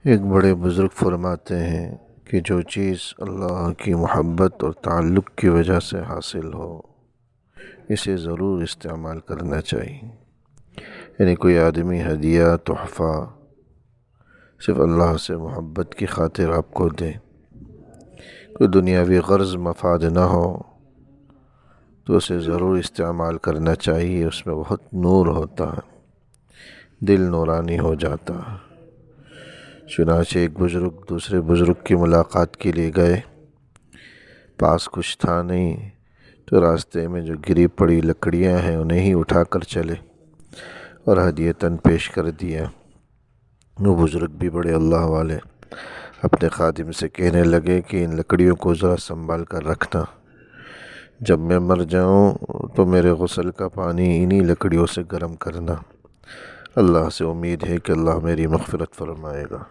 ایک بڑے بزرگ فرماتے ہیں کہ جو چیز اللہ کی محبت اور تعلق کی وجہ سے حاصل ہو اسے ضرور استعمال کرنا چاہیے۔ یعنی کوئی آدمی ہدیہ تحفہ صرف اللہ سے محبت کی خاطر آپ کو دے، کوئی دنیاوی غرض مفاد نہ ہو تو اسے ضرور استعمال کرنا چاہیے۔ اس میں بہت نور ہوتا ہے، دل نورانی ہو جاتا ہے۔ چنانچہ ایک بزرگ دوسرے بزرگ کی ملاقات کے لیے گئے، پاس کچھ تھا نہیں تو راستے میں جو گری پڑی لکڑیاں ہیں انہیں ہی اٹھا کر چلے اور ہدیتاً پیش کر دیا۔ وہ بزرگ بھی بڑے اللہ والے اپنے خادم سے کہنے لگے کہ ان لکڑیوں کو ذرا سنبھال کر رکھنا، جب میں مر جاؤں تو میرے غسل کا پانی انہی لکڑیوں سے گرم کرنا، اللہ سے امید ہے کہ اللہ میری مغفرت فرمائے گا۔